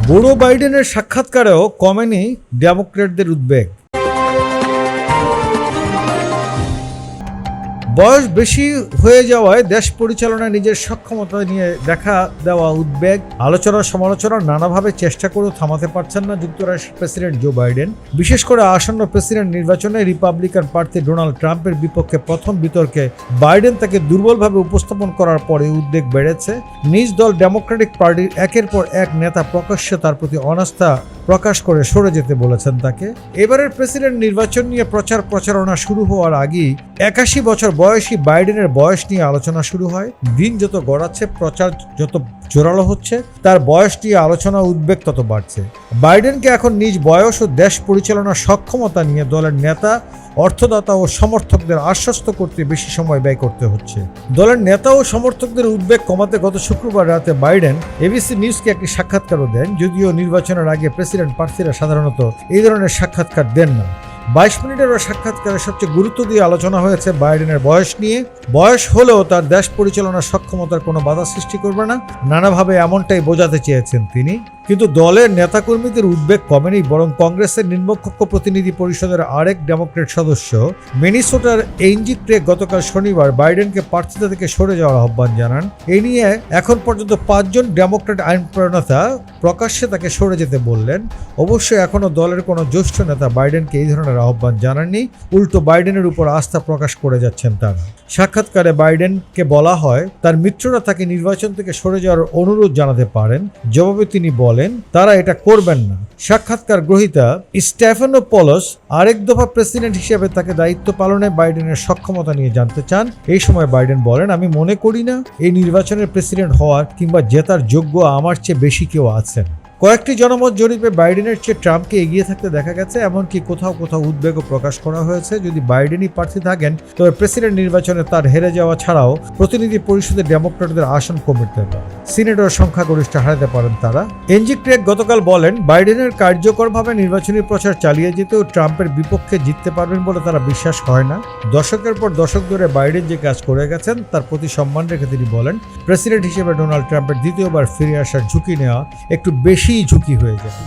বুড়ো বাইডেনের সাক্ষাৎকারেও কমেনি ডেমোক্র্যাটদের উদ্বেগ। বয়স বেশি হয়ে যাওয়ায় দেশ পরিচালনায় নিজের সক্ষমতা নিয়ে দেখা দেওয়া উদ্বেগ, আলোচনা সমালোচনা নানাভাবে চেষ্টা করেও থামাতে পারছেন না যুক্তরাষ্ট্রের প্রেসিডেন্ট জো বাইডেন। বিশেষ করে আসন্ন প্রেসিডেন্ট নির্বাচনে রিপাবলিকান প্রার্থী ডোনাল্ড ট্রাম্পের বিপক্ষে প্রথম বিতর্কে বাইডেন তাকে দুর্বলভাবে উপস্থাপন করার পরে উদ্বেগ বেড়েছে। নিজ দল ডেমোক্রেটিক পার্টির একের পর এক নেতা প্রকাশ্যে তার প্রতি অনাস্থা প্রকাশ করে সরে যেতে বলেছেন তাকে। এবারের প্রেসিডেন্ট নির্বাচন নিয়ে প্রচারণা শুরু হওয়ার আগেই 81 বছর বয়সী বাইডেনের বয়স নিয়ে আলোচনা শুরু হয়। দিন যত গড়াচ্ছে, প্রচার যত জোরালো হচ্ছে, তার বয়স নিয়ে আলোচনা উদ্বেগ তত বাড়ছে। বাইডেনকে এখন নিজ বয়স ও দেশ পরিচালনার সক্ষমতা নিয়ে দলের নেতা, অর্থদাতা ও সমর্থকদের আশ্বস্ত করতে বেশি সময় ব্যয় করতে হচ্ছে। দলের নেতা ও সমর্থকদের উদ্বেগ কমাতে গত শুক্রবার রাতে বাইডেন এবিসি নিউজকে একটি সাক্ষাৎকারও দেন। যদিও নির্বাচনের আগে প্রেসিডেন্ট প্রার্থীরা সাধারণত এই ধরনের সাক্ষাৎকার দেন না। 22 মিনিটের সাক্ষাৎকারে সবচেয়ে গুরুত্ব দিয়ে আলোচনা হয়েছে বাইডেনের বয়স নিয়ে। বয়স হলেও তার দেশ পরিচালনার সক্ষমতার কোনো বাধা সৃষ্টি করবে না, নানাভাবে এমনটাই বোঝাতে চেয়েছেন তিনি। কিন্তু দলের নেতাকর্মীদের উদ্বেগ কমেনি, বরং কংগ্রেসের নিম্নকক্ষ প্রতিনিধি পরিষদের আরেক ডেমোক্রেট সদস্য মিনেসোটার এনজি ক্রেগ গতকাল শনিবার বাইডেনকে প্রার্থিতা থেকে সরে যাওয়ার আহ্বান জানান। এ নিয়ে এখন পর্যন্ত 5 জন ডেমোক্রেট আইন প্রণেতা প্রকাশ্যে তাকে সরে যেতে বললেন। অবশ্য এখনও দলের কোনো জ্যেষ্ঠ নেতা বাইডেনকে এই ধরনের আহ্বান জানাননি, উল্টো বাইডেনের উপর আস্থা প্রকাশ করে যাচ্ছেন তারা। সাক্ষাৎকারে বাইডেনকে বলা হয় তার মিত্ররা তাকে নির্বাচন থেকে সরে যাওয়ার অনুরোধ জানাতে পারেন। জবাবে তিনি বলেন তারা এটা করবেন না। সাক্ষাৎকার গ্রহীতা স্টেফানোপৌলোস আরেক দফা প্রেসিডেন্ট হিসেবে তাকে দায়িত্ব পালনে বাইডেনের সক্ষমতা নিয়ে জানতে চান। এই সময় বাইডেন বলেন, আমি মনে করি না এই নির্বাচনের প্রেসিডেন্ট হওয়ার কিংবা জেতার যোগ্য আমার চেয়ে বেশি কেউ আছেন। কয়েকটি জনমত জরিপে বাইডেনের চেয়ে ট্রাম্পকে এগিয়ে থাকতে দেখা গেছে, এমনকি কোথাও কোথাও উদ্বেগও প্রকাশ করা হয়েছে। যদি বাইডেনই প্রার্থী থাকেন তবে প্রেসিডেন্ট নির্বাচনে তার হেরে যাওয়া ছাড়াও প্রতিনিধি পরিষদে ডেমোক্র্যাটদের আসন কমতে পারে, সিনেটর সংখ্যাগরিষ্ঠ হারাতে পারেন তারা। এনজি ক্রেগ গতকাল বলেন বাইডেনের কার্যকরভাবে নির্বাচনী প্রচার চালিয়ে যেতেও ট্রাম্পের বিপক্ষে জিততে পারবেন বলে তারা বিশ্বাস হয় না। দশকের পর দশক ধরে বাইডেন যে কাজ করে গেছেন তার প্রতি সম্মান রেখে তিনি বলেন প্রেসিডেন্ট হিসেবে ডোনাল্ড ট্রাম্পের দ্বিতীয়বার ফিরে আসার ঝুঁকি নেওয়া একটু বেশি ঝুঁকি হয়ে যায়।